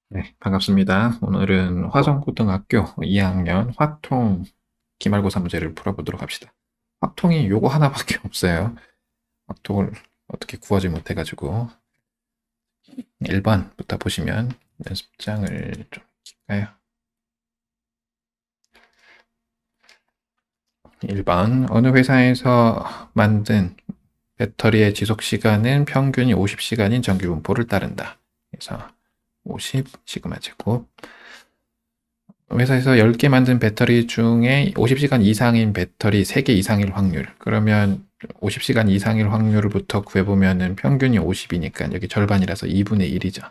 네, 반갑습니다. 오늘은 화성고등학교 2학년 화통 기말고사 문제를 풀어보도록 합시다. 화통이 요거 하나밖에 없어요. 화통을 어떻게 구하지 못해가지고 1번부터 보시면 연습장을 좀 킬까요? 1번 어느 회사에서 만든 배터리의 지속시간은 평균이 50시간인 정규분포를 따른다. 그래서 50 시그마 제곱 회사에서 10개 만든 배터리 중에 50시간 이상인 배터리 3개 이상일 확률. 그러면 50시간 이상일 확률부터 구해보면은 평균이 50이니까 여기 절반이라서 2분의 1이죠.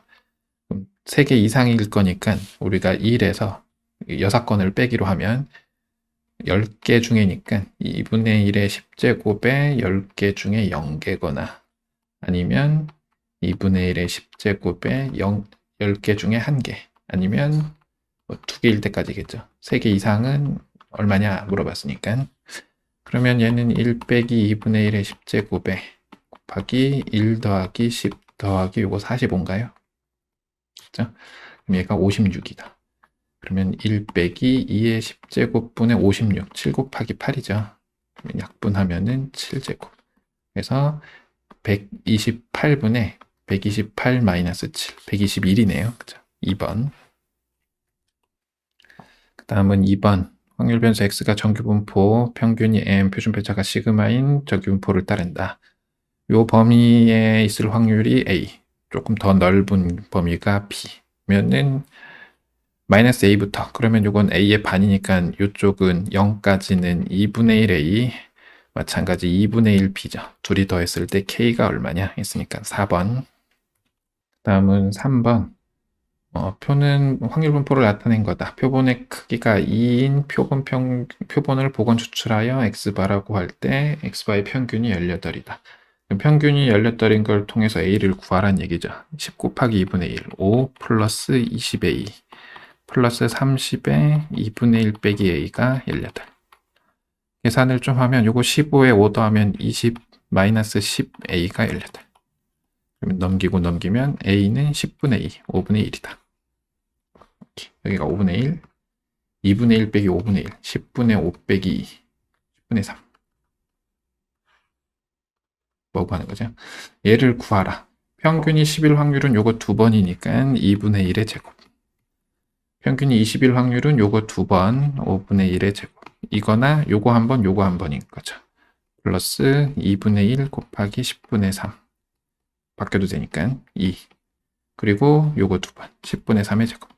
그럼 3개 이상일 거니까 우리가 1에서 6건을 빼기로 하면 10개 중에니까 2분의 1의 10제곱에 10개 중에 0개거나 아니면 2분의 1의 10제곱에 10개 중에 1개 아니면 뭐 2개일 때까지겠죠. 3개 이상은 얼마냐 물어봤으니까. 그러면 얘는 1 빼기 2분의 1의 10제곱에 곱하기 1 더하기 10 더하기 요거 45인가요? 그죠? 그럼 얘가 56이다. 그러면 1 빼기 2의 10제곱분의 56, 7 곱하기 8이죠. 그러면 약분하면은 7제곱. 그래서 128분의 128 마이너스 7, 121이네요. 그죠? 2번. 다음은 2번. 확률 변수 x가 정규분포, 평균이 m, 표준편차가 시그마인 정규분포를 따른다. 요 범위에 있을 확률이 a, 조금 더 넓은 범위가 b면은 마이너스 a부터, 그러면 요건 a의 반이니까 요쪽은 0까지는 2분의 1 a, 마찬가지 2분의 1 b죠. 둘이 더했을 때 k가 얼마냐 했으니까 4번. 다음은 3번. 표는 확률 분포를 나타낸 거다. 표본의 크기가 2인 표본을 복원 추출하여 x바라고 할 때 x바의 평균이 18이다. 평균이 18인 걸 통해서 a를 구하란 얘기죠. 10 곱하기 2분의 1, 5 플러스 20의 2 플러스 30의 2분의 1 빼기 a가 18. 계산을 좀 하면 요거 15에 5 더하면 20 마이너스 10a가 18. 그러면 넘기고 넘기면 a는 10분의 2, 5분의 1이다. 여기가 5분의 1, 2분의 1 빼기 5분의 1, 10분의 5 빼기 2, 10분의 3. 뭐고 하는 거죠? 얘를 구하라. 평균이 10일 확률은 요거 2번이니까 2분의 1의 제곱. 평균이 20일 확률은 요거 2번, 5분의 1의 제곱. 이거나 요거 한 번, 요거 한 번인 거죠. 플러스 2분의 1 곱하기 10분의 3. 바뀌어도 되니까 2. 그리고 요거 2번, 10분의 3의 제곱.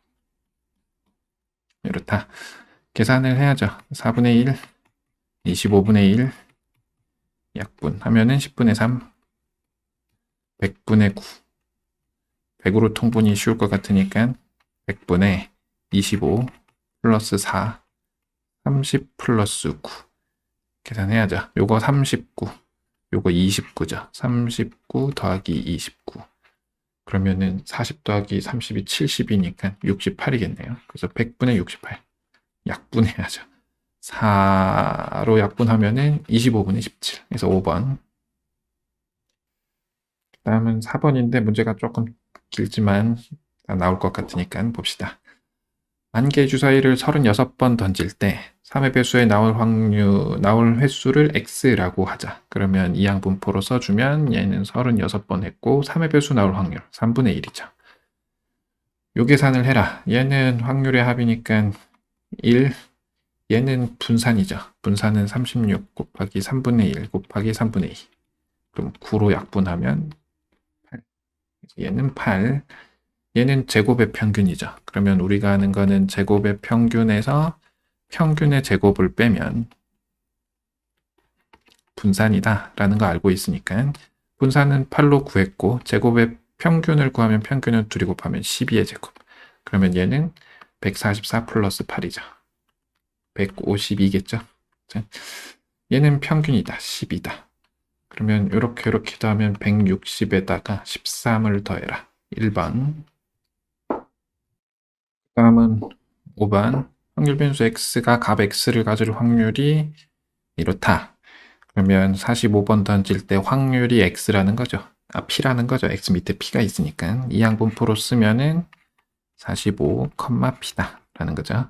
이렇다. 계산을 해야죠. 4분의 1, 25분의 1, 약분하면은 10분의 3, 100분의 9. 100으로 통분이 쉬울 것 같으니까 100분의 25 플러스 4, 30 플러스 9. 계산해야죠. 요거 39, 요거 29죠. 39 더하기 29. 그러면은 40 더하기 30이 70이니까 68이겠네요. 그래서 100분의 68. 약분해야죠. 4로 약분하면은 25분의 17. 그래서 5번. 다음은 4번인데 문제가 조금 길지만 다 나올 것 같으니까 봅시다. 만 개의 주사위를 36번 던질 때 3의 배수에 나올 횟수를 x라고 하자. 그러면 이항분포로 써주면 얘는 36번 했고 3의 배수 나올 확률 3분의 1이죠. 요 계산을 해라. 얘는 확률의 합이니까 1, 얘는 분산이죠. 분산은 36 곱하기 3분의 1 곱하기 3분의 2. 그럼 9로 약분하면 8. 얘는 8. 얘는 제곱의 평균이죠. 그러면 우리가 하는 거는 제곱의 평균에서 평균의 제곱을 빼면 분산이다 라는 거 알고 있으니까 분산은 8로 구했고 제곱의 평균을 구하면 평균은 2 곱하면 12의 제곱. 그러면 얘는 144 플러스 8이죠. 152겠죠. 얘는 평균이다. 10이다. 그러면 이렇게 더하면 160에다가 13을 더해라. 1번. 다음은 5번. 확률 변수 x가 값 x를 가질 확률이 이렇다. 그러면 45번 던질 때 확률이 x라는 거죠. p라는 거죠. x 밑에 p가 있으니까 이항분포로 쓰면은 45, P다 라는 거죠.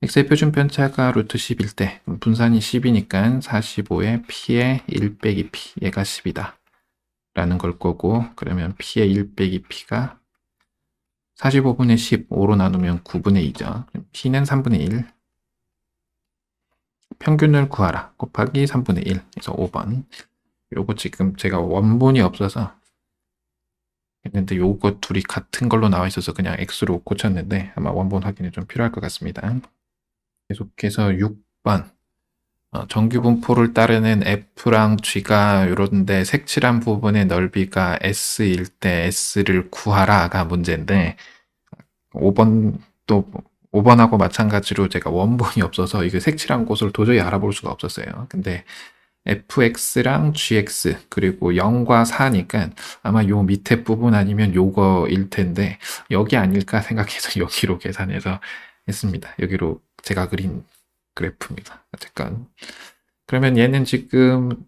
x의 표준 편차가 루트 10일 때 분산이 10이니까 45에 p의 1 빼기 p 얘가 10이다 라는 걸 거고, 그러면 p의 1 빼기 p가 45분의 10, 5로 나누면 9분의 2죠. p는 3분의 1, 평균을 구하라 곱하기 3분의 1, 그래서 5번. 요거 지금 제가 원본이 없어서 했는데 요거 둘이 같은 걸로 나와 있어서 그냥 x로 고쳤는데 아마 원본 확인이 좀 필요할 것 같습니다. 계속해서 6번. 정규분포를 따르는 F랑 G가 이런데 색칠한 부분의 넓이가 S일 때 S를 구하라가 문제인데, 5번도 5번하고 마찬가지로 제가 원본이 없어서 이게 색칠한 곳을 도저히 알아볼 수가 없었어요. 근데 fx랑 gx 그리고 0과 4니까 아마 요 밑에 부분 아니면 요거일 텐데 여기 아닐까 생각해서 여기로 계산해서 했습니다. 여기로 제가 그린 그래프입니다. 어쨌건 그러면 얘는 지금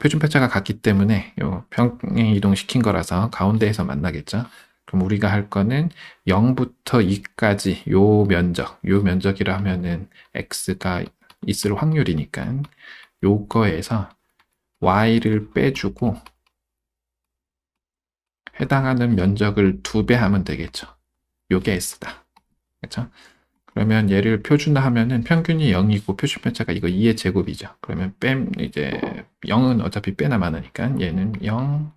표준 편차가 같기 때문에 요 평행 이동시킨 거라서 가운데에서 만나겠죠. 그럼 우리가 할 거는 0부터 2까지 요 면적이라 하면은 x가 있을 확률이니까 요거에서 y를 빼주고 해당하는 면적을 2배 하면 되겠죠. 요게 s다. 그렇죠? 그러면 얘를 표준화하면은 평균이 0이고 표준 편차가 이거 2의 제곱이죠. 그러면 이제 0은 어차피 빼나 마나니까 얘는 0,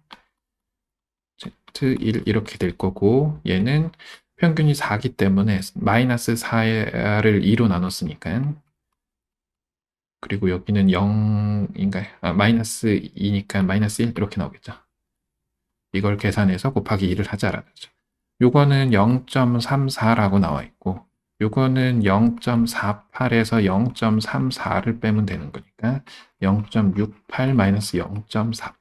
z1 이렇게 될 거고, 얘는 평균이 4기 때문에 마이너스 4를 2로 나눴으니까, 그리고 여기는 0인가요? 마이너스 2니까 마이너스 1 이렇게 나오겠죠. 이걸 계산해서 곱하기 2를 하자라는 거죠. 요거는 0.34라고 나와 있고, 요거는 0.48에서 0.34를 빼면 되는 거니까 0.68 마이너스 0.48.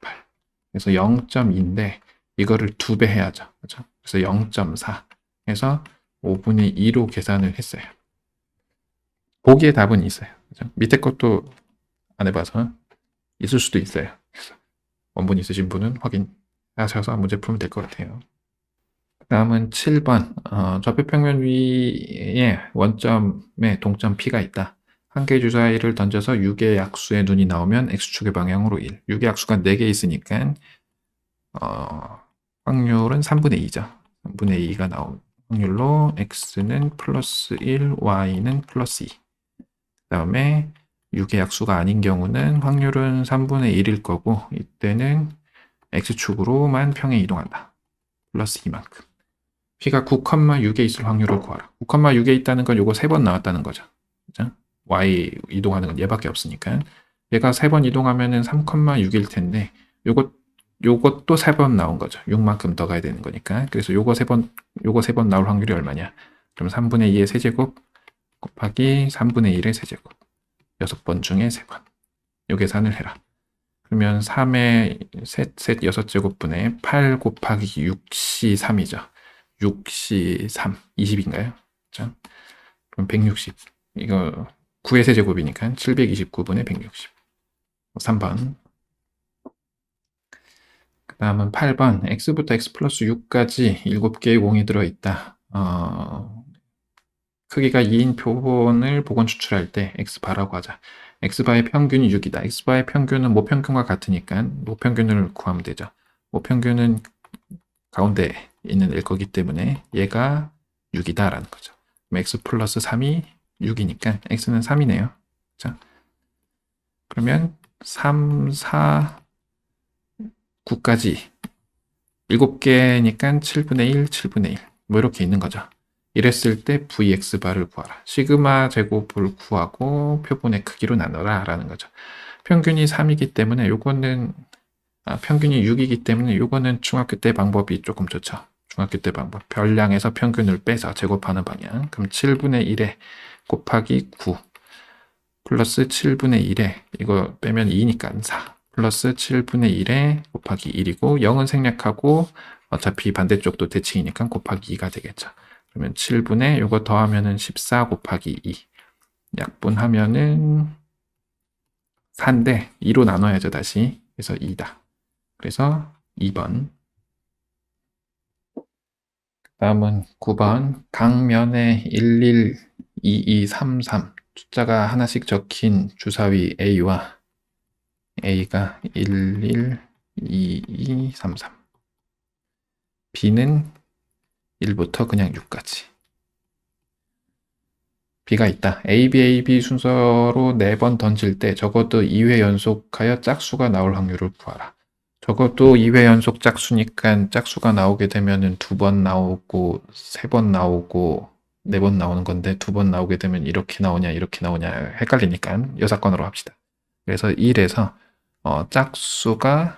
그래서 0.2인데 이거를 2배 해야죠. 그렇죠? 그래서 0.4 해서 5분의 2로 계산을 했어요. 보기에 답은 있어요. 그렇죠? 밑에 것도 안 해봐서 있을 수도 있어요. 원본 있으신 분은 확인하셔서 문제 풀면 될 것 같아요. 다음은 7번. 좌표평면 위에 원점에 동점 P가 있다. 한 개의 주사위를 던져서 6의 약수의 눈이 나오면 X축의 방향으로 1. 6의 약수가 4개 있으니까 확률은 3분의 2죠. 3분의 2가 나온 확률로 X는 플러스 1, Y는 플러스 2. 그 다음에 6의 약수가 아닌 경우는 확률은 3분의 1일 거고, 이때는 X축으로만 평행 이동한다. 플러스 2만큼. P가 9,6에 있을 확률을 구하라. 9,6에 있다는 건 요거 3번 나왔다는 거죠. 그죠? Y 이동하는 건 얘밖에 없으니까. 얘가 3번 이동하면은 3,6일 텐데, 요것도 3번 나온 거죠. 6만큼 더 가야 되는 거니까. 그래서 요거 3번 나올 확률이 얼마냐? 그럼 3분의 2의 세제곱 곱하기 3분의 1의 세제곱. 6번 중에 3번. 요 계산을 해라. 그러면 3의 셋 6제곱분의 8 곱하기 6시 3이죠. 6시 3, 20인가요? 그렇죠? 그럼 160. 이거 9의 세제곱이니까 729분의 160. 3번. 그 다음은 8번. x부터 x 플러스 6까지 7개의 공이 들어있다. 크기가 2인 표본을 복원 추출할 때 x바라고 하자. x바의 평균이 6이다. x바의 평균은 모평균과 같으니까 모평균을 구하면 되죠. 모평균은 가운데 있는 일 거기 때문에 얘가 6이다라는 거죠. 그럼 x 플러스 3이 6이니까 x는 3이네요. 자, 그러면 3, 4, 9까지 7개니까 7분의 1, 7분의 1. 뭐 이렇게 있는 거죠. 이랬을 때 vx바를 구하라. 시그마 제곱을 구하고 표본의 크기로 나눠라 라는 거죠. 평균이 3이기 때문에 요거는 평균이 6이기 때문에 요거는 중학교 때 방법이 조금 좋죠. 중학교 때 방법. 별량에서 평균을 빼서 제곱하는 방향. 그럼 7분의 1에 곱하기 9 플러스 7분의 1에 이거 빼면 2니까 4 플러스 7분의 1에 곱하기 1이고 0은 생략하고 어차피 반대쪽도 대칭이니까 곱하기 2가 되겠죠. 그러면 7분의 요거 더하면은 14 곱하기 2 약분하면은 4인데 2로 나눠야죠 다시. 그래서 2다. 그래서 2번. 다음은 9번 강면에 112233 숫자가 하나씩 적힌 주사위 A와 A가 112233 B는 1부터 그냥 6까지 B가 있다. A, B, A, B 순서로 4번 던질 때 적어도 2회 연속하여 짝수가 나올 확률을 구하라. 적어도 2회 연속 짝수니까 짝수가 나오게 되면은 2번 나오고 3번 나오고 4번 나오는 건데 2번 나오게 되면 이렇게 나오냐 이렇게 나오냐 헷갈리니까 여사건으로 합시다. 그래서 1에서 짝수가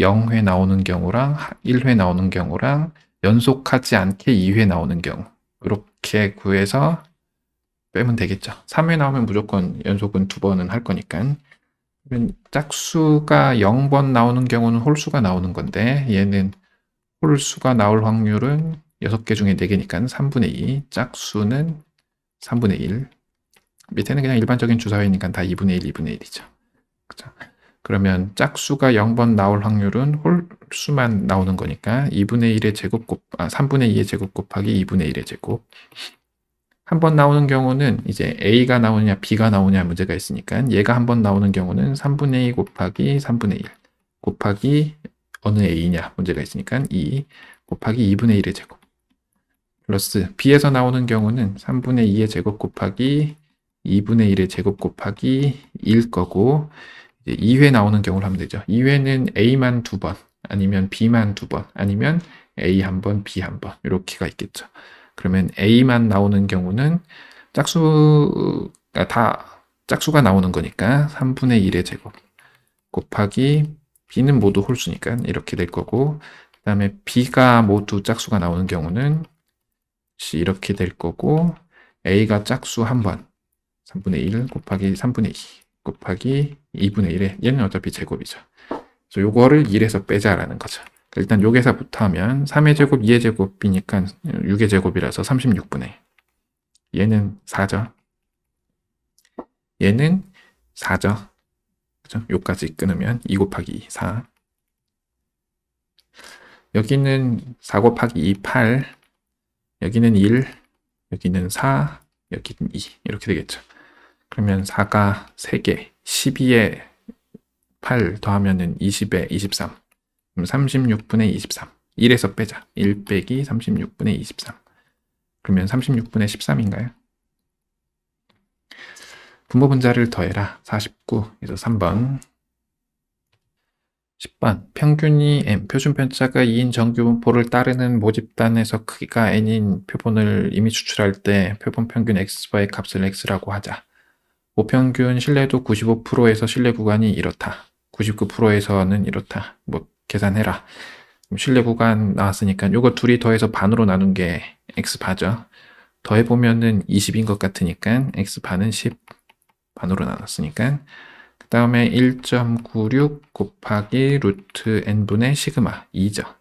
0회 나오는 경우랑 1회 나오는 경우랑 연속하지 않게 2회 나오는 경우 이렇게 구해서 빼면 되겠죠. 3회 나오면 무조건 연속은 2번은 할 거니까. 짝수가 0번 나오는 경우는 홀수가 나오는 건데 얘는 홀수가 나올 확률은 6개 중에 4개니까 3분의 2, 짝수는 3분의 1. 밑에는 그냥 일반적인 주사위니까 다 2분의 1, 2분의 1이죠. 그죠? 그러면 짝수가 0번 나올 확률은 홀수만 나오는 거니까 2분의 1의 제곱 3분의 2의 제곱 곱하기 2분의 1의 제곱. 한 번 나오는 경우는 이제 A가 나오느냐 B가 나오냐 문제가 있으니까 얘가 한 번 나오는 경우는 3분의 2 곱하기 3분의 1 곱하기 어느 A냐 문제가 있으니까 2 곱하기 2분의 1의 제곱 플러스 B에서 나오는 경우는 3분의 2의 제곱 곱하기 2분의 1의 제곱 곱하기 1 거고 이제 2회 나오는 경우를 하면 되죠. 2회는 A만 2번 아니면 B만 2번 아니면 A 한 번, B 한 번 이렇게가 있겠죠. 그러면 A만 나오는 경우는 다 짝수가 나오는 거니까 3분의 1의 제곱 곱하기 B는 모두 홀수니까 이렇게 될 거고 그 다음에 B가 모두 짝수가 나오는 경우는 이렇게 될 거고 A가 짝수 한 번 3분의 1 곱하기 3분의 2 곱하기 2분의 1에 얘는 어차피 제곱이죠. 그래서 요거를 1에서 빼자라는 거죠. 일단 요계사부터 하면 3의 제곱, 2의 제곱이니까 6의 제곱이라서 36분의 얘는 4죠. 얘는 4죠. 그죠? 요까지 끊으면 2 곱하기 2, 4. 여기는 4 곱하기 2, 8. 여기는 1, 여기는 4, 여기는 2. 이렇게 되겠죠. 그러면 4가 3개, 12에 8 더하면은 20에 23. 그럼 36분의 23. 1에서 빼자. 1 빼기 36분의 23. 그러면 36분의 13인가요? 분모 분자를 더해라. 49에서 3번. 10번. 평균이 m, 표준 편차가 2인 정규 분포를 따르는 모집단에서 크기가 n인 표본을 이미 추출할 때 표본 평균 x의 값을 x라고 하자. 모평균 신뢰도 95%에서 신뢰 구간이 이렇다. 99%에서는 이렇다. 뭐 계산해라. 신뢰 구간 나왔으니까 요거 둘이 더해서 반으로 나눈 게 x바죠. 더해보면은 20인 것 같으니까 x반은 10 반으로 나눴으니까 그 다음에 1.96 곱하기 루트 n분의 시그마 2죠.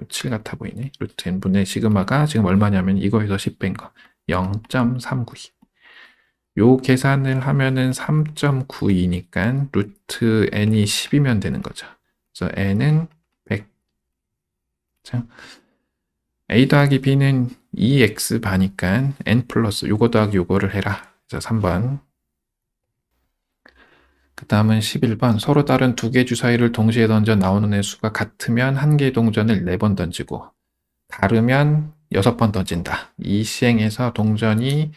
7 같아 보이네. 루트 n분의 시그마가 지금 얼마냐면 이거에서 10 뺀 거 0.392. 요 계산을 하면은 3.92니까 루트 n이 10이면 되는 거죠. 그래서 n은 100. 자, a 더하기 b는 2x 반이니까 n 플러스 요거 더하기 요거를 해라. 그래서 3번. 그 다음은 11번. 서로 다른 두 개 주사위를 동시에 던져 나오는 횟수가 같으면 한 개의 동전을 4번 던지고 다르면 6번 던진다. 이 시행에서 동전이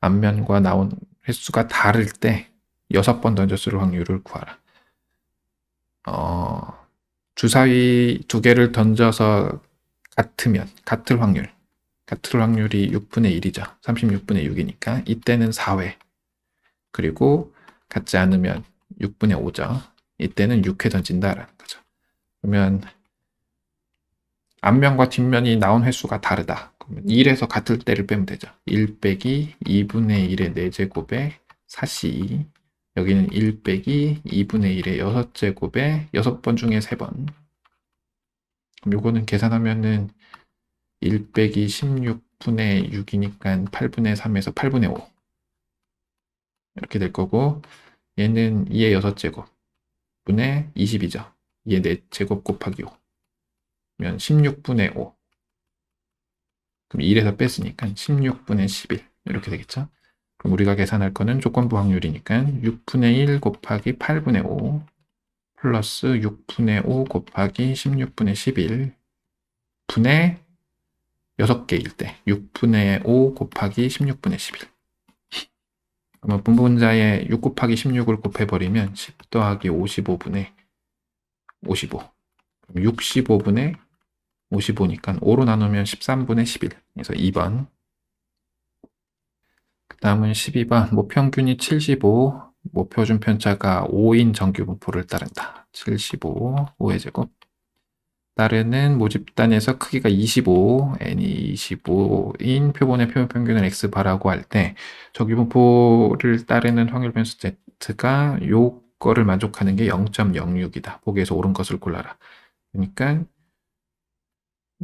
앞면과 나온 횟수가 다를 때 6번 던졌을 확률을 구하라. 주사위 두 개를 던져서 같을 확률이 6분의 1이죠. 36분의 6이니까 이때는 4회. 그리고 같지 않으면 6분의 5죠. 이때는 6회 던진다라는 거죠. 그러면 앞면과 뒷면이 나온 횟수가 다르다. 그러면 1에서 같을 때를 빼면 되죠. 1 빼기 2분의 1의 4제곱에 4c. 여기는 1 빼기 2분의 1의 6제곱에 6번 중에 3번. 그럼 요거는 계산하면은 1 빼기 16분의 6이니까 8분의 3에서 8분의 5. 이렇게 될 거고, 얘는 2의 6제곱 분의 20이죠. 2의 4제곱 곱하기 5. 그러면 16분의 5. 그럼 1에서 뺐으니까 16분의 11 이렇게 되겠죠. 그럼 우리가 계산할 거는 조건부 확률이니까 6분의 1 곱하기 8분의 5 플러스 6분의 5 곱하기 16분의 11 분의 6개일 때 6분의 5 곱하기 16분의 11. 그러면 분분자에 6 곱하기 16을 곱해버리면 10 더하기 55분의 55. 그럼 65분의 55니까 5로 나누면 13분의 11. 그래서 2번. 그 다음은 12번. 모평균이 75, 모표준 편차가 5인 정규분포를 따른다. 75, 5의 제곱. 따르는 모집단에서 크기가 25, n이 25인 표본의 표본평균을 x바라고 할 때 정규분포를 따르는 확률 변수 z가 요거를 만족하는 게 0.06이다. 보기에서 옳은 것을 골라라. 그러니까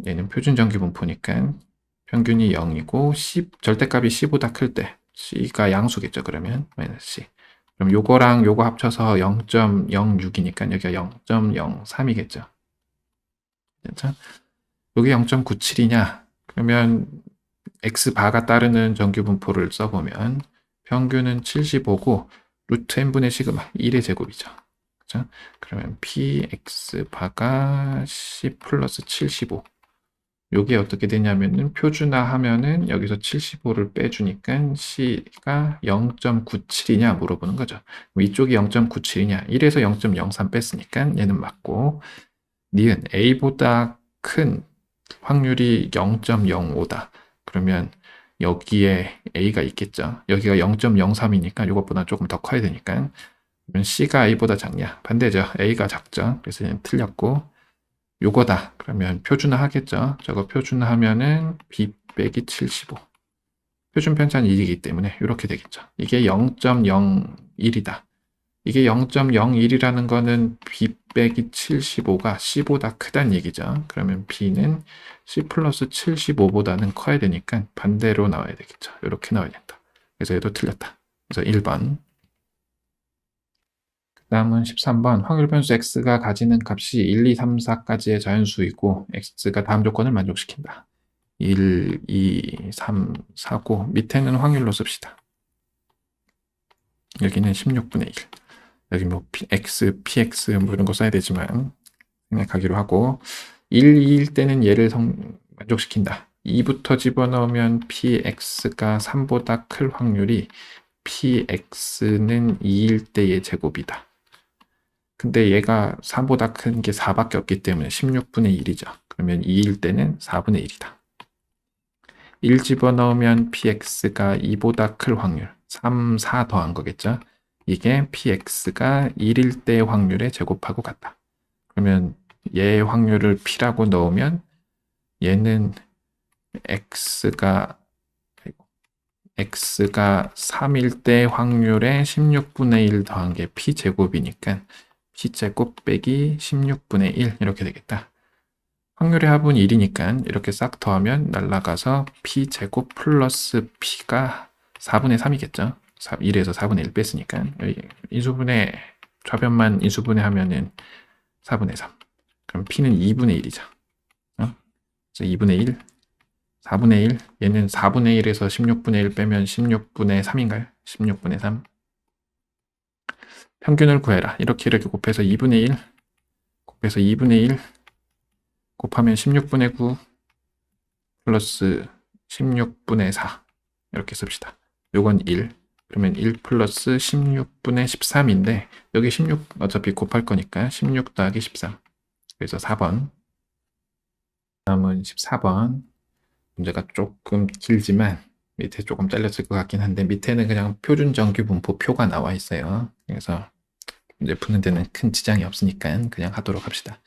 얘는 표준 정규분포니까 평균이 0이고 절대값이 c보다 클 때 c가 양수겠죠. 그러면 마이너스 c. 그럼 요거랑 요거 합쳐서 0.06이니까 여기가 0.03이겠죠. 그렇죠? 여기 0.97이냐? 그러면 x바가 따르는 정규분포를 써보면 평균은 75고 루트 n분의 시그마 1의 제곱이죠. 그렇죠? 그러면 px바가 c 플러스 75. 요게 어떻게 되냐면은 표준화하면은 여기서 75를 빼주니까 c가 0.97이냐 물어보는 거죠. 이쪽이 0.97이냐 1에서 0.03 뺐으니까 얘는 맞고 니은 a보다 큰 확률이 0.05다. 그러면 여기에 a가 있겠죠. 여기가 0.03이니까 이것보다 조금 더 커야 되니까 그러면 c가 a보다 작냐? 반대죠. a가 작죠. 그래서 얘는 틀렸고 요거다. 그러면 표준화 하겠죠. 저거 표준화 하면은 b 빼기 75. 표준 편차는 1이기 때문에 이렇게 되겠죠. 이게 0.01이다. 이게 0.01이라는 거는 b 빼기 75가 c보다 크다는 얘기죠. 그러면 b는 c 플러스 75보다는 커야 되니까 반대로 나와야 되겠죠. 이렇게 나와야 된다. 그래서 얘도 틀렸다. 그래서 1번. 그 다음은 13번. 확률 변수 x가 가지는 값이 1, 2, 3, 4까지의 자연수이고 x가 다음 조건을 만족시킨다. 1, 2, 3, 4고 밑에는 확률로 씁시다. 여기는 16분의 1. 여기 뭐 x, px 뭐 이런 거 써야 되지만 그냥 가기로 하고 1, 2일 때는 얘를 만족시킨다. 2부터 집어넣으면 px가 3보다 클 확률이 px는 2일 때의 제곱이다. 근데 얘가 3보다 큰 게 4밖에 없기 때문에 16분의 1이죠. 그러면 2일 때는 4분의 1이다. 1 집어넣으면 px가 2보다 클 확률 3, 4 더한 거겠죠. 이게 px가 1일 때의 확률의 제곱하고 같다. 그러면 얘의 확률을 p라고 넣으면 얘는 x가 3일 때 확률의 16분의 1 더한 게 p제곱이니까 p제곱 빼기 16분의 1 이렇게 되겠다. 확률의 합은 1이니까 이렇게 싹 더하면 날라가서 p제곱 플러스 p가 4분의 3이겠죠. 1에서 4분의 1 뺐으니까 인수분해 좌변만 인수분해 하면은 4분의 3. 그럼 p는 2분의 1이죠. 그래서 2분의 1, 4분의 1. 얘는 4분의 1에서 16분의 1 빼면 16분의 3인가요? 16분의 3. 평균을 구해라. 이렇게 곱해서 2분의 1 곱해서 2분의 1 곱하면 16분의 9 플러스 16분의 4 이렇게 씁시다. 요건 1. 그러면 1 플러스 16분의 13인데 여기 16 어차피 곱할 거니까 16 더하기 13. 그래서 4번. 다음은 14번. 문제가 조금 길지만 밑에 조금 잘렸을 것 같긴 한데 밑에는 그냥 표준 정규 분포 표가 나와 있어요. 그래서 문제 푸는 데는 큰 지장이 없으니까 그냥 하도록 합시다.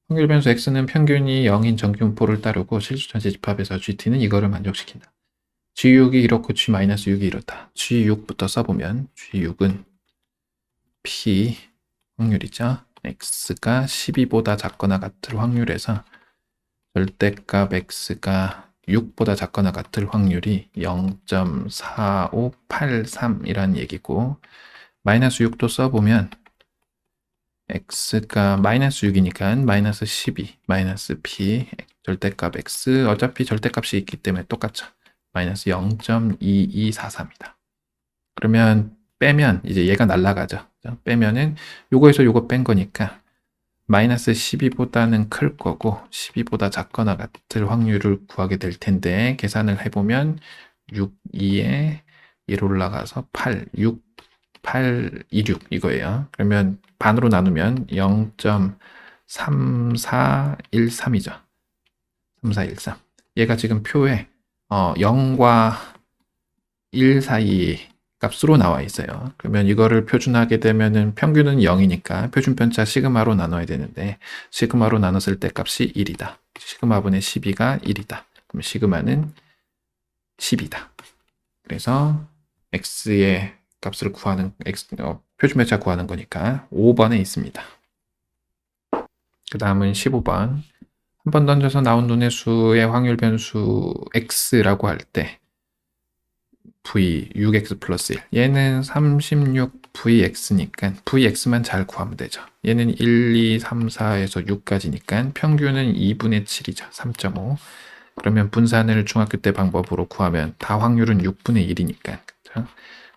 확률 변수 x는 평균이 0인 정규 분포를 따르고 실수 전체 집합에서 gt는 이거를 만족시킨다. g6이 이렇고 g-6이 이렇다. g6부터 써보면 g6은 p 확률이죠. x가 12보다 작거나 같을 확률에서 절대값 x가 6보다 작거나 같을 확률이 0.4583이라는 얘기고 마이너스 6도 써보면 x가 마이너스 6이니까 마이너스 12, 마이너스 p, 절대값 x, 어차피 절대값이 있기 때문에 똑같죠. 마이너스 0.2243이다. 그러면 빼면 이제 얘가 날라가죠. 빼면은 요거에서 요거 뺀 거니까 마이너스 12보다는 클 거고 12보다 작거나 같을 확률을 구하게 될 텐데 계산을 해보면 6, 2에 1 올라가서 8, 6, 8, 2, 6 이거예요. 그러면 반으로 나누면 0.3413이죠. 3413. 얘가 지금 표에 0과 1 사이 값으로 나와 있어요. 그러면 이거를 표준하게 되면은 평균은 0이니까 표준 편차 시그마로 나눠야 되는데 시그마로 나눴을 때 값이 1이다. 시그마분의 12가 1이다. 그럼 시그마는 10이다. 그래서 x의 값을 구하는 표준 편차 구하는 거니까 5번에 있습니다. 그 다음은 15번. 한 번 던져서 나온 눈의 수의 확률 변수 x라고 할 때 v 6x 플러스 1 얘는 36vx니까 vx만 잘 구하면 되죠. 얘는 1, 2, 3, 4에서 6까지니까 평균은 2분의 7이죠. 3.5. 그러면 분산을 중학교 때 방법으로 구하면 다 확률은 6분의 1이니까 그렇죠?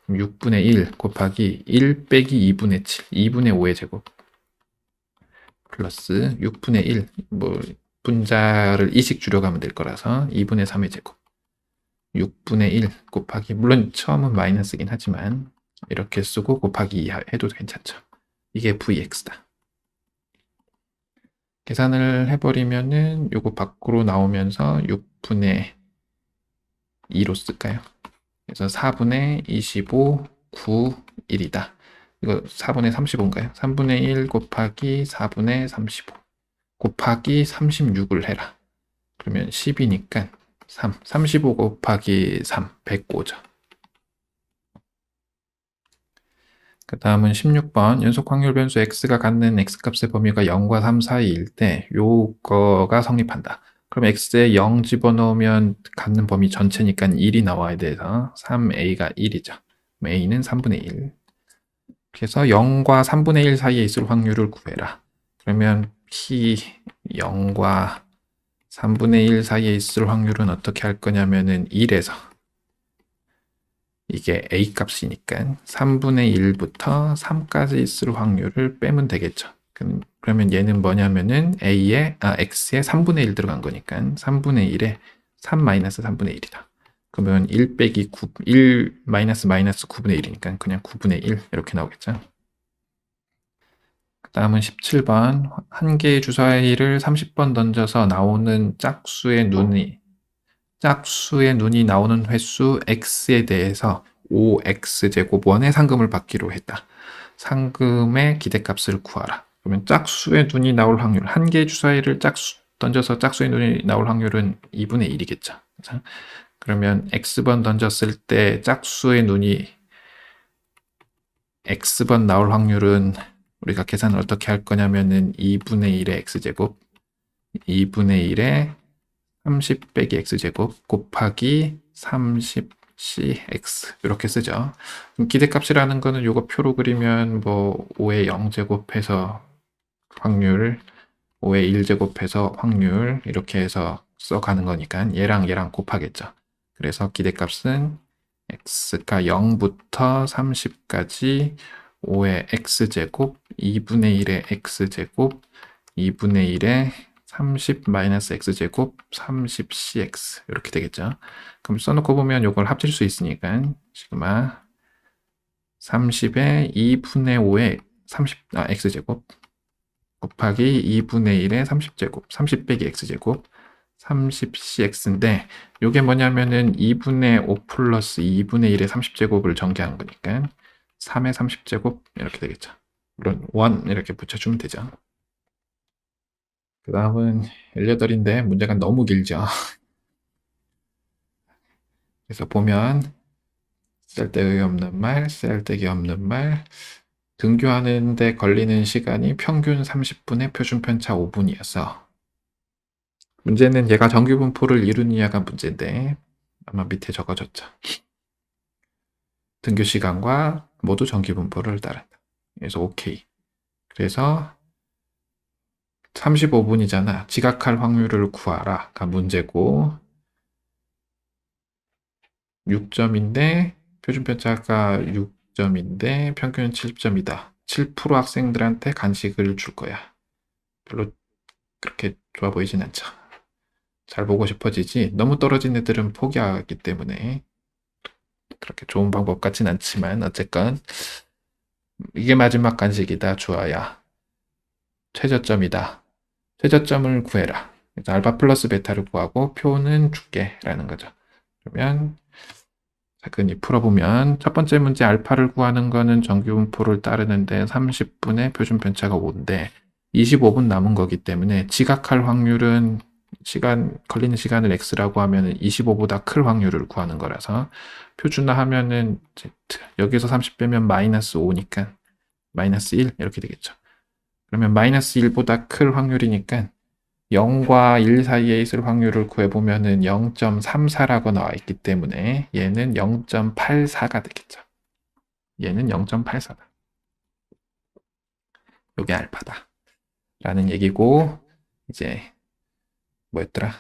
6분의 1 곱하기 1 빼기 2분의 7 2분의 5의 제곱 플러스 6분의 1 뭐 분자를 2씩 줄여가면 될 거라서 2분의 3의 제곱 6분의 1 곱하기 물론 처음은 마이너스긴 하지만 이렇게 쓰고 곱하기 2 해도 괜찮죠. 이게 vx다. 계산을 해버리면은 요거 밖으로 나오면서 6분의 2로 쓸까요? 그래서 4분의 25, 9, 1이다. 이거 4분의 35인가요? 3분의 1 곱하기 4분의 35 곱하기 36을 해라. 그러면 10이니까 3, 35 곱하기 3, 105죠. 그 다음은 16번 연속 확률 변수 x가 갖는 x값의 범위가 0과 3 사이일 때 요거가 성립한다. 그럼 x에 0 집어넣으면 갖는 범위 전체니까 1이 나와야 돼서 3a가 1이죠. a는 3분의 1. 그래서 0과 3분의 1 사이에 있을 확률을 구해라. 그러면 p 0과 3분의 1 사이에 있을 확률은 어떻게 할 거냐면은 1에서 이게 a 값이니까 3분의 1부터 3까지 있을 확률을 빼면 되겠죠. 그러면 얘는 뭐냐면은 x에 3분의 1 들어간 거니까 3분의 1에 3 마이너스 3분의 1이다. 그러면 1 빼기 9, 1 마이너스 마이너스 9분의 1이니까 그냥 9분의 1 이렇게 나오겠죠. 그 다음은 17번 한 개의 주사위를 30번 던져서 나오는 짝수의 눈이 나오는 횟수 x에 대해서 5x제곱 원의 상금을 받기로 했다. 상금의 기대값을 구하라. 그러면 짝수의 눈이 나올 확률, 한 개의 주사위를 던져서 짝수의 눈이 나올 확률은 2분의 1이겠죠. 그러면 x번 던졌을 때 짝수의 눈이 x번 나올 확률은 우리가 계산을 어떻게 할 거냐면은 2분의 1의 x제곱 2분의 1의 30 빼기 x제곱 곱하기 30cx 이렇게 쓰죠. 기대값이라는 거는 요거 표로 그리면 뭐 5의 0제곱해서 확률 5의 1제곱해서 확률 이렇게 해서 써가는 거니까 얘랑 얘랑 곱하겠죠. 그래서 기대값은 x가 0부터 30까지 5의 x제곱 2분의 1의 x제곱 2분의 1의 30 마이너스 x제곱 30cx 이렇게 되겠죠. 그럼 써놓고 보면 이걸 합칠 수 있으니까 시그마 30의 2분의 5의 x제곱 곱하기 2분의 1의 30제곱 30 빼기 x제곱 30cx인데 이게 뭐냐면은 2분의 5 플러스 2분의 1의 30제곱을 전개한 거니까 3의 30제곱 이렇게 되겠죠. 물론 1 이렇게 붙여주면 되죠. 그 다음은 18인데 문제가 너무 길죠. 그래서 보면 쓸데기 없는 말, 쓸데기 없는 말 등교하는데 걸리는 시간이 평균 30분에 표준 편차 5분이어서 문제는 얘가 정규분포를 이루느냐가 문제인데 아마 밑에 적어졌죠. 등교 시간과 모두 정규분포를 따른다. 그래서 오케이. 그래서 35분이잖아. 지각할 확률을 구하라가 문제고 6점인데 표준 편차가 6점인데 평균은 70점이다. 7% 학생들한테 간식을 줄 거야. 별로 그렇게 좋아 보이진 않죠. 잘 보고 싶어지지. 너무 떨어진 애들은 포기하기 때문에 그렇게 좋은 방법 같진 않지만 어쨌건 이게 마지막 간식이다. 주어야. 최저점이다. 최저점을 구해라. 그래서 알파 플러스 베타를 구하고 표는 줄게 라는 거죠. 그러면 차근히 풀어보면 첫 번째 문제 알파를 구하는 거는 정규분포를 따르는데 30분의 표준 편차가 5인데 25분 남은 거기 때문에 지각할 확률은 걸리는 시간을 x라고 하면 25보다 클 확률을 구하는 거라서 표준화하면은 z, 여기서 30 빼면 마이너스 5니까 마이너스 1 이렇게 되겠죠. 그러면 마이너스 1보다 클 확률이니까 0과 1 사이에 있을 확률을 구해보면은 0.34라고 나와 있기 때문에 얘는 0.84가 되겠죠. 얘는 0.84다. 요게 알파다. 라는 얘기고, 이제, 뭐였더라?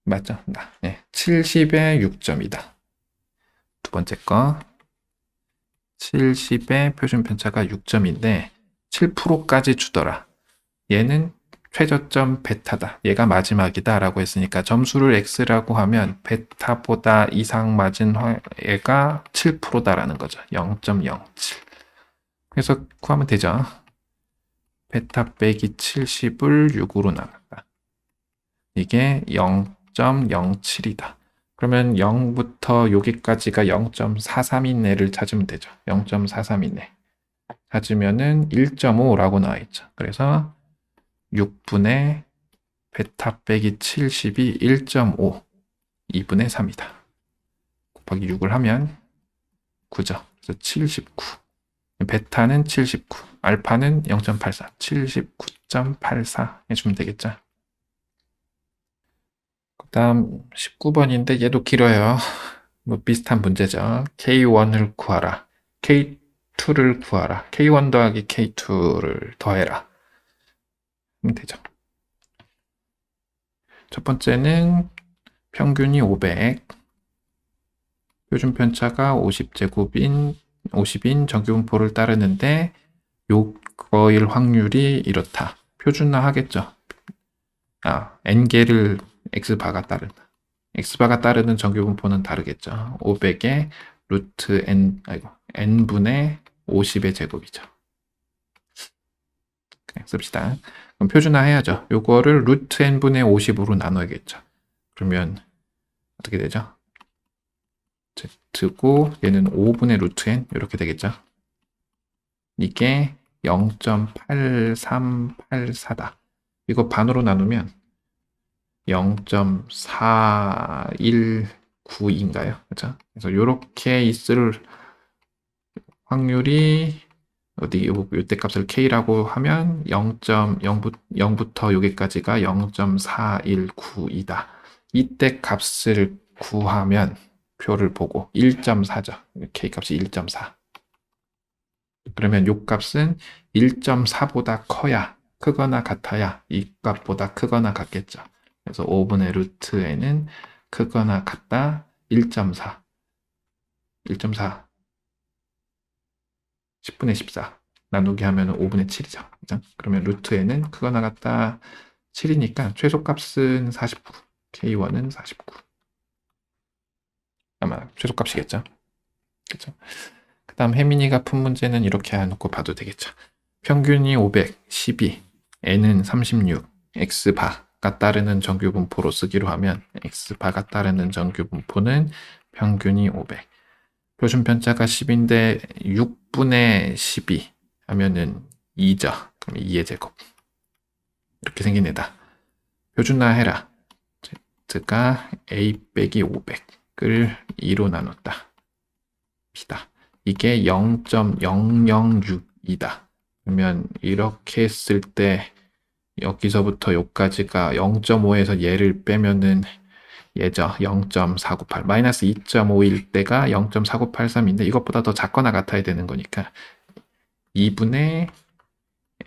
맞죠? 70에 6점이다. 두 번째 거. 70의 표준 편차가 6점인데, 7%까지 주더라. 얘는 최저점 베타다. 얘가 마지막이다 라고 했으니까 점수를 x라고 하면 베타보다 이상 맞은 얘가 7%다라는 거죠. 0.07. 그래서 구하면 되죠. 베타 빼기 70을 6으로 나눈다. 이게 0.07이다. 그러면 0부터 여기까지가 0.43인 애를 찾으면 되죠. 0.43인 애. 찾으면은 1.5라고 나와 있죠. 그래서 6분의 베타 빼기 70이 1.5, 2분의 3이다. 곱하기 6을 하면 9죠. 그래서 79. 베타는 79, 알파는 0.84, 79.84 해주면 되겠죠. 그 다음 19번인데 얘도 길어요. 뭐 비슷한 문제죠. K1을 구하라. K2를 구하라. K1 더하기 K2를 더해라. 하면 되죠. 첫 번째는 평균이 500, 표준 편차가 50인 정규분포를 따르는데 요거일 확률이 이렇다. 표준화 하겠죠. n개를 x바가 따른다. x바가 따르는 정규분포는 다르겠죠. 500의 루트 n분의 50의 제곱이죠. 그냥 씁시다. 그럼 표준화 해야죠. 요거를 루트 n분의 50으로 나눠야겠죠. 그러면 어떻게 되죠? z고 얘는 5분의 루트 n 이렇게 되겠죠. 이게 0.8384다. 이거 반으로 나누면 0.4192인가요? 그렇죠? 그래서 이렇게 있을 확률이 요때 값을 k라고 하면 0.0부터 여기까지가 0.4192다. 이때 값을 구하면 표를 보고 1.4죠. k 값이 1.4. 그러면 요 값은 1.4보다 커야, 크거나 같아야 이 값보다 크거나 같겠죠. 그래서 5분의 루트 n은 크거나 같다 1.4. 1.4. 10분의 14. 나누기 하면 5분의 7이죠. 그죠? 그러면 루트 n은 크거나 같다 7이니까 최소값은 49. K1은 49. 아마 최소값이겠죠. 그죠? 그 다음 혜민이가 푼 문제는 이렇게 해놓고 봐도 되겠죠. 평균이 500, 12, n은 36, x바가 따르는 정규분포로 쓰기로 하면 x바가 따르는 정규분포는 평균이 500. 표준 편차가 10인데 6분의 12 하면은 2죠. 그럼 2의 제곱. 이렇게 생긴 애다. 표준화 해라. z가 a 빼기 500을 2로 나눴다. B다. 이게 0.006이다. 그러면 이렇게 했을 때 여기서부터 여기까지가 0.5에서 얘를 빼면은 얘죠. 0.498. 마이너스 2.5일 때가 0.4983인데 이것보다 더 작거나 같아야 되는 거니까 2분의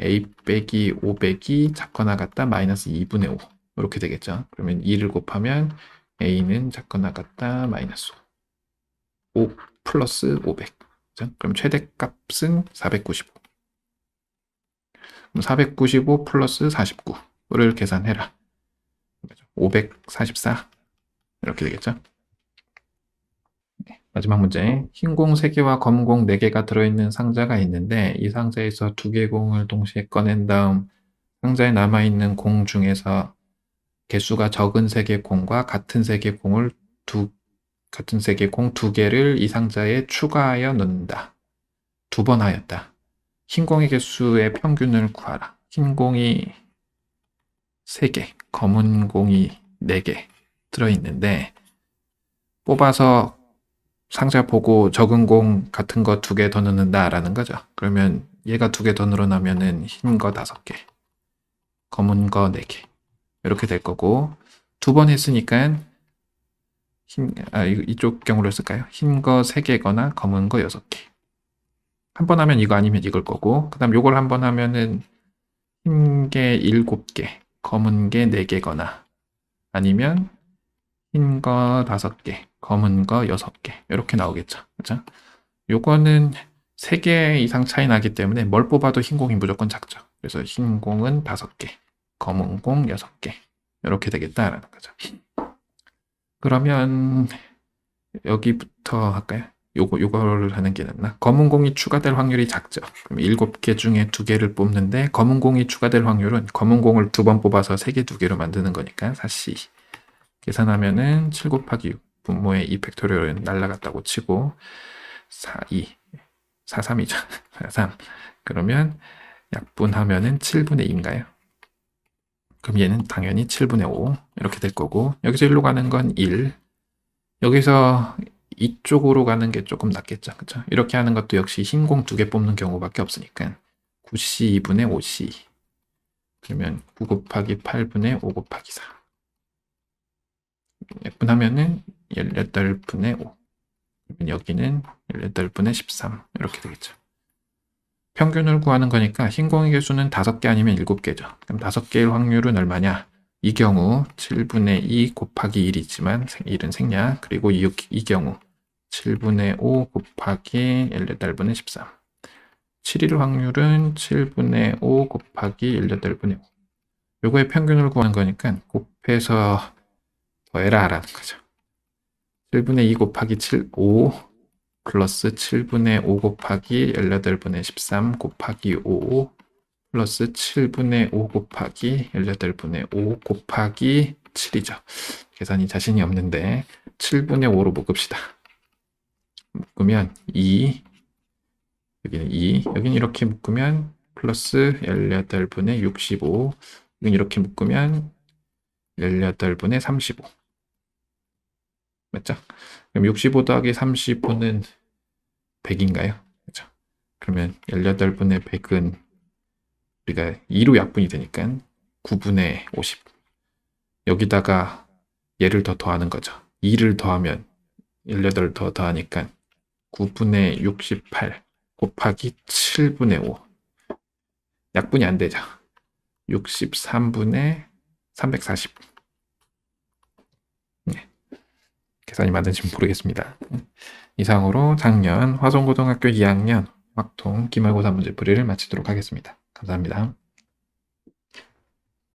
a 빼기 500이 작거나 같다 마이너스 2분의 5 이렇게 되겠죠. 그러면 2를 곱하면 a는 작거나 같다 마이너스 5 플러스 500. 그죠? 그럼 최대값은 495. 그럼 495 플러스 49를 계산해라. 544 이렇게 되겠죠. 마지막 문제. 흰 공 3개와 검은 공 4개가 들어있는 상자가 있는데 이 상자에서 2개의 공을 동시에 꺼낸 다음 상자에 남아있는 공 중에서 개수가 적은 3개의 공과 같은 3개의 공을 같은 3개의 공 2개를 이 상자에 추가하여 넣는다. 2번 하였다. 흰 공의 개수의 평균을 구하라. 흰 공이 3개, 검은 공이 4개 들어있는데 뽑아서 상자 보고 적은 공 같은 거 2개 더 넣는다라는 거죠. 그러면 얘가 2개 더 늘어나면은 흰 거 5개, 검은 거 4개 이렇게 될 거고 2번 했으니까 이쪽 경우로 쓸까요? 흰 거 3개거나 검은 거 6개. 한 번 하면 이거 아니면 이걸 거고 그 다음 요걸 한 번 하면은 흰 게 7개, 검은 게 4개거나 아니면 흰 거 5개, 검은 거 6개 이렇게 나오겠죠. 그죠? 요거는 3개 이상 차이 나기 때문에 뭘 뽑아도 흰 공이 무조건 작죠. 그래서 흰 공은 5개, 검은 공 6개 이렇게 되겠다라는 거죠. 그러면 여기부터 할까요? 요거를 하는 게 낫나? 검은 공이 추가될 확률이 작죠. 그럼 7개 중에 2개를 뽑는데 검은 공이 추가될 확률은 검은 공을 2번 뽑아서 3개 2개로 만드는 거니까 4C 계산하면은 7 곱하기 6 분모의 2 팩토리얼은 날라갔다고 치고 4, 3이죠. 3 그러면 약분하면은 7분의 2인가요? 그럼 얘는 당연히 7분의 5 이렇게 될 거고 여기서 1로 가는 건 1 여기서 이쪽으로 가는 게 조금 낫겠죠. 그쵸? 이렇게 하는 것도 역시 흰 공 2개 뽑는 경우밖에 없으니까 9C 2분의 5C 그러면 9 곱하기 8분의 5 곱하기 4 약분하면은 18분의 5 그러면 여기는 18분의 13 이렇게 되겠죠. 평균을 구하는 거니까 흰 공의 개수는 5개 아니면 7개죠. 그럼 5개일 확률은 얼마냐? 이 경우 7분의 2 곱하기 1이지만 1은 생략 그리고 이 경우 7분의 5 곱하기 18분의 13 7일 확률은 7분의 5 곱하기 18분의 5 요거의 평균을 구하는 거니까 곱해서 더해라 라는 거죠. 7분의 2 곱하기 5 플러스 7분의 5 곱하기 18분의 13 곱하기 5 플러스 7분의 5 곱하기 18분의 5 곱하기 7이죠. 계산이 자신이 없는데 7분의 5로 묶읍시다. 묶으면 2 여기는 2 여기는 이렇게 묶으면 플러스 18분의 65 여기는 이렇게 묶으면 18분의 35 맞죠? 그럼 65 더하기 35는 100인가요? 그렇죠? 그러면 18분의 100은 우리가 2로 약분이 되니까 9분의 50 여기다가 얘를 더 더하는 거죠. 2를 더하면 18 더 더하니까 9분의 68 곱하기 7분의 5 약분이 안 되죠. 63분의 340 네. 계산이 맞는지 모르겠습니다. 이상으로 작년 화성고등학교 2학년 확통 기말고사 문제풀이를 마치도록 하겠습니다. 감사합니다.